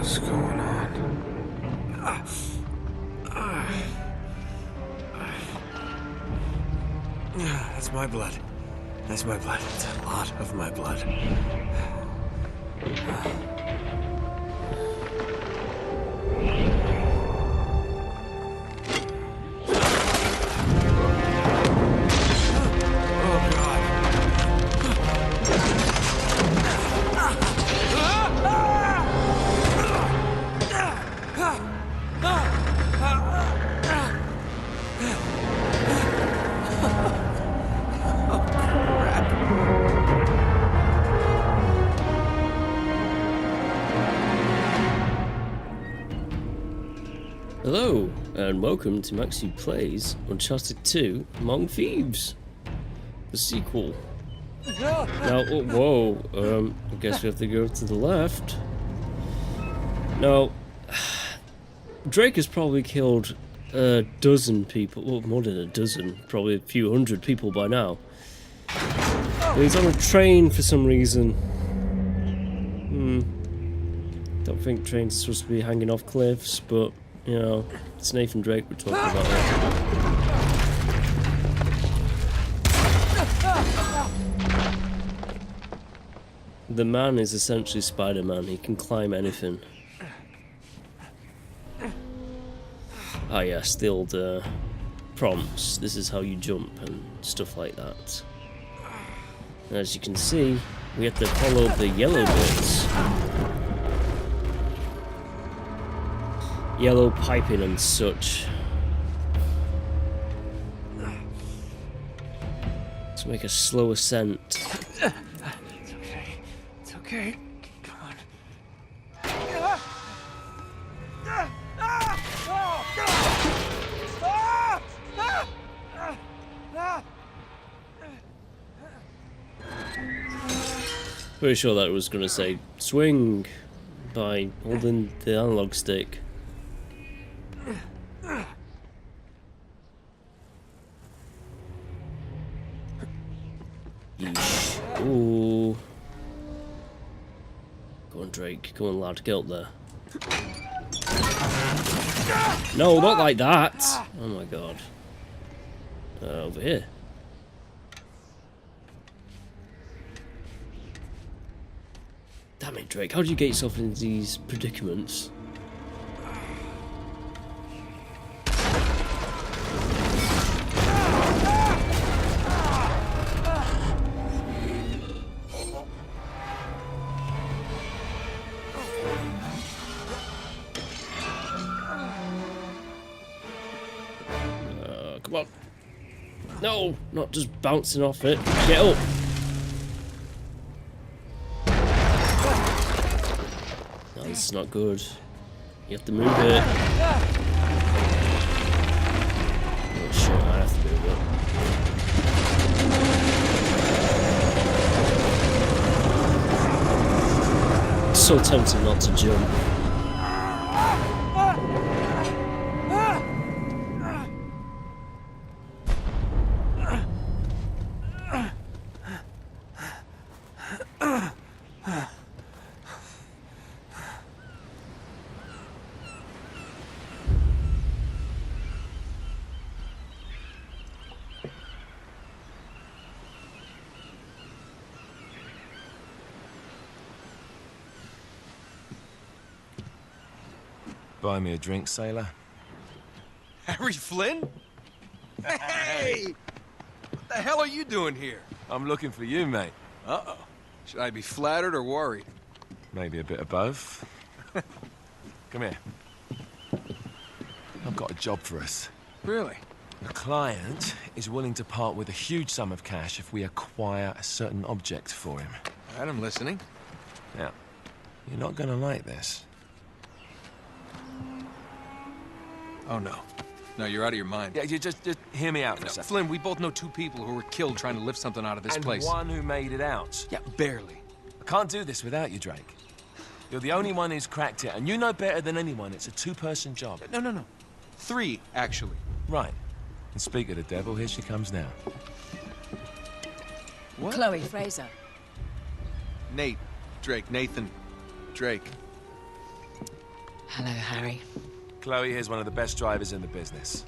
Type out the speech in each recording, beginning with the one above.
What's going on? That's my blood. That's my blood. It's a lot of my blood. Hello, and welcome to MaxuPlays Uncharted 2 Among Thieves, the sequel. Now, I guess we have to go to the left. Now, Drake has probably killed a dozen people, well, more than a dozen, probably a few hundred people by now. But he's on a train for some reason. Don't think trains are supposed to be hanging off cliffs, but you know, it's Nathan Drake we're talking about here. The man is essentially Spider-Man. He can climb anything. Ah yes, the old prompts. This is how you jump and stuff like that. And as you can see, we have to follow the yellow bits. Yellow piping and such. Let's make a slow ascent. It's okay. It's okay. Come on. Pretty sure that was gonna say swing by holding the analog stick. Yeesh. Ooh. Go on, Drake. Go on, lad. Get up there. No, not like that. Oh my god. Over here. Damn it, Drake. How do you get yourself into these predicaments? Come on. No, not just bouncing off it. Get up. No, this is not good. You have to move it. Oh shit, I have to move it. So tempted not to jump. Buy me a drink, sailor. Harry Flynn? Hey! What the hell are you doing here? I'm looking for you, mate. Uh-oh. Should I be flattered or worried? Maybe a bit of both. Come here. I've got a job for us. Really? The client is willing to part with a huge sum of cash if we acquire a certain object for him. All right, I'm listening. Now, you're not gonna like this. Oh, no. No, you're out of your mind. Yeah, you just hear me out for No, a second. Flynn, we both know two people who were killed trying to lift something out of this place. One who made it out. Yeah, barely. I can't do this without you, Drake. You're the only one who's cracked it, and you know better than anyone it's a two-person job. No. 3, actually. Right. And speak of the devil, here she comes now. What? Chloe Fraser. Nate. Drake. Nathan. Drake. Hello, Harry. Chloe here's one of the best drivers in the business.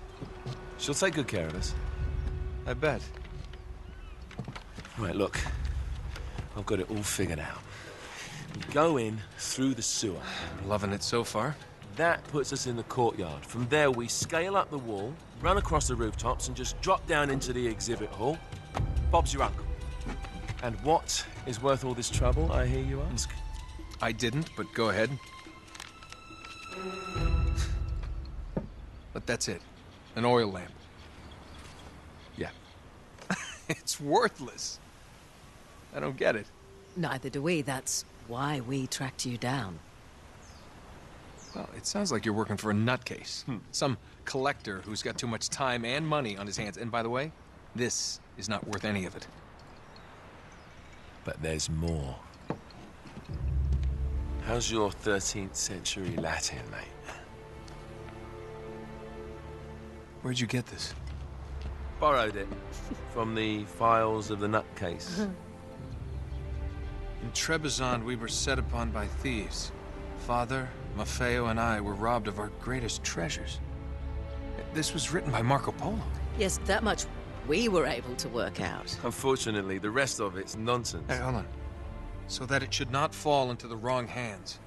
She'll take good care of us. I bet. Right, look. I've got it all figured out. We go in through the sewer. Loving it so far. That puts us in the courtyard. From there, we scale up the wall, run across the rooftops, and just drop down into the exhibit hall. Bob's your uncle. And what is worth all this trouble, I hear you ask? I didn't, but go ahead. But that's it. An oil lamp. Yeah. It's worthless. I don't get it. Neither do we. That's why we tracked you down. Well, it sounds like you're working for a nutcase. Some collector who's got too much time and money on his hands. And by the way, this is not worth any of it. But there's more. How's your 13th century Latin, mate? Where'd you get this? Borrowed it from the files of the nutcase. In Trebizond, we were set upon by thieves. Father, Maffeo, and I were robbed of our greatest treasures. This was written by Marco Polo. Yes, that much we were able to work out. Unfortunately, the rest of it's nonsense. Hey, hold on. So that it should not fall into the wrong hands,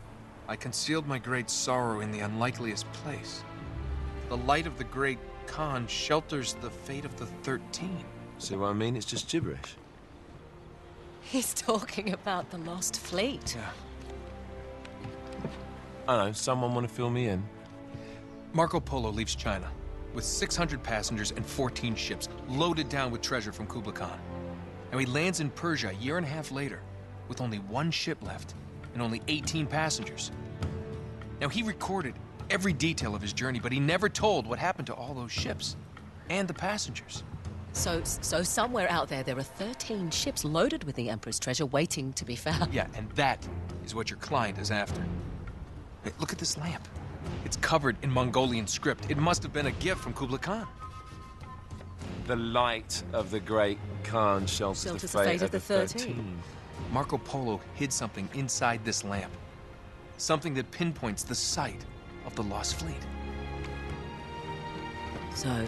I concealed my great sorrow in the unlikeliest place. The light of the great Khan shelters the fate of the 13. See what I mean? It's just gibberish. He's talking about the lost fleet. Yeah. I don't know, someone want to fill me in? Marco Polo leaves China with 600 passengers and 14 ships, loaded down with treasure from Kublai Khan. And he lands in Persia a year and a half later, with only one ship left and only 18 passengers. Now, he recorded every detail of his journey, but he never told what happened to all those ships and the passengers. So somewhere out there are 13 ships loaded with the Emperor's treasure waiting to be found. Yeah, and that is what your client is after. Hey, look at this lamp. It's covered in Mongolian script. It must have been a gift from Kublai Khan. The light of the great Khan shelters the fate of the 13. Marco Polo hid something inside this lamp. Something that pinpoints the site of the lost fleet. So,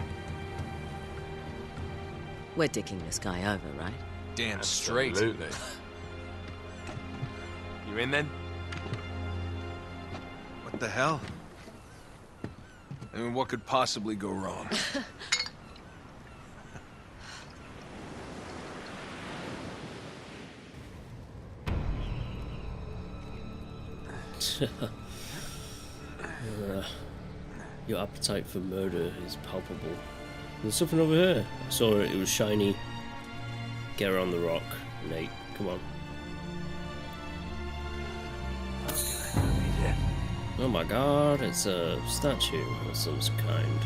we're dicking this guy over, right? Damn straight. Absolutely. You in then? What the hell? I mean, what could possibly go wrong? Your appetite for murder is palpable. There's something over here. I saw it, it was shiny. Get her on the rock, Nate. Come on. Oh my god, it's a statue of some kind.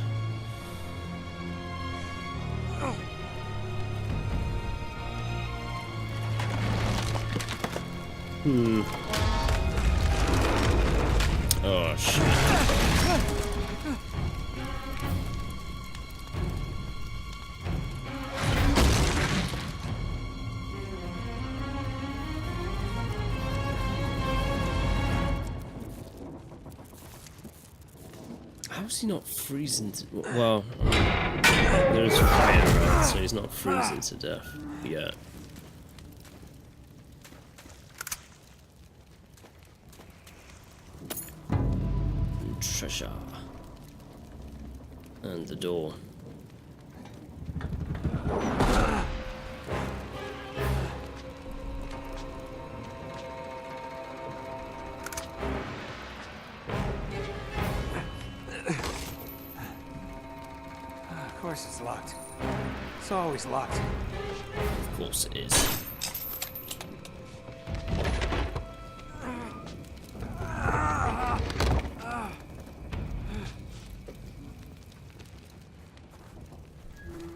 Oh shit. How's he not freezing to... Well, there's fire around, so he's not freezing to death yet. Treasure. And the door. Of course it's locked. It's always locked. Of course it is.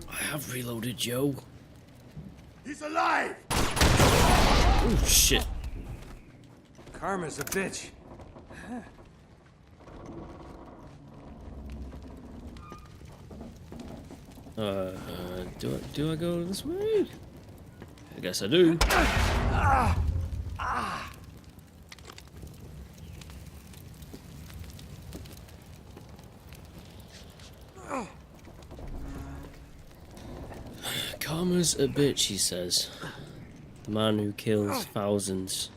I have reloaded, Joe. He's alive! Oh shit. Karma's a bitch. Do I go this way? I guess I do. Karma's a bitch, he says. The man who kills thousands.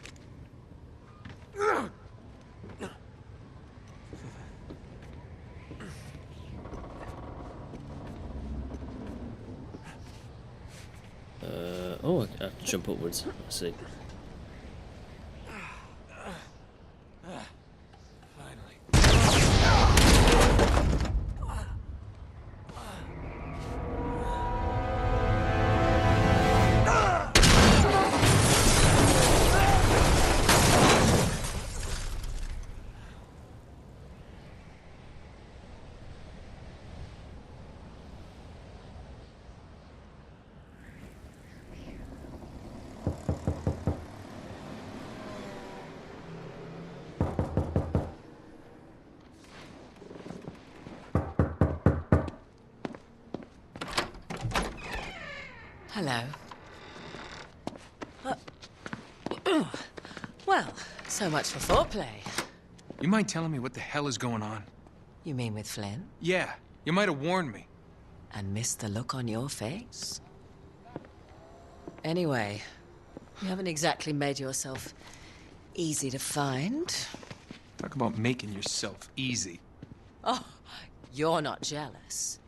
Oh, I have to jump upwards. I see. Hello. Well, so much for foreplay. You mind telling me what the hell is going on? You mean with Flynn? Yeah, you might have warned me. And missed the look on your face? Anyway, you haven't exactly made yourself easy to find. Talk about making yourself easy. Oh, you're not jealous.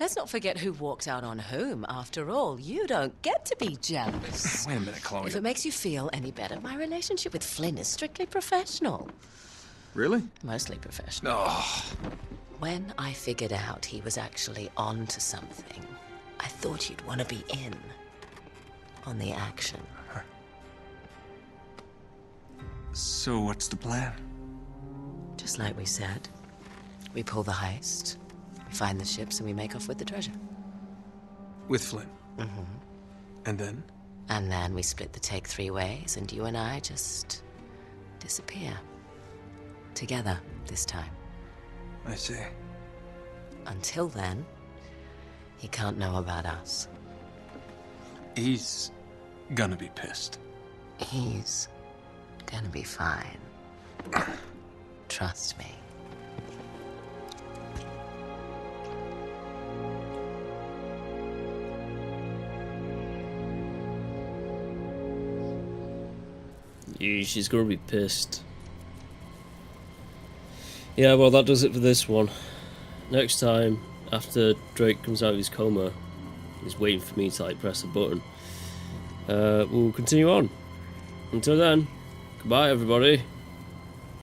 Let's not forget who walked out on whom. After all, you don't get to be jealous. Wait a minute, Chloe. If it makes you feel any better, my relationship with Flynn is strictly professional. Really? Mostly professional. Oh. When I figured out he was actually on to something, I thought you'd want to be in on the action. So what's the plan? Just like we said, we pull the heist, we find the ships, and we make off with the treasure. With Flynn? Mm-hmm. And then? And then we split the take 3 ways, and you and I just disappear. Together, this time. I see. Until then, he can't know about us. He's gonna be pissed. He's gonna be fine. Trust me. Yeah, she's gonna be pissed. Yeah, well, that does it for this one. Next time, after Drake comes out of his coma, he's waiting for me to like press a button. We'll continue on. Until then, goodbye, everybody.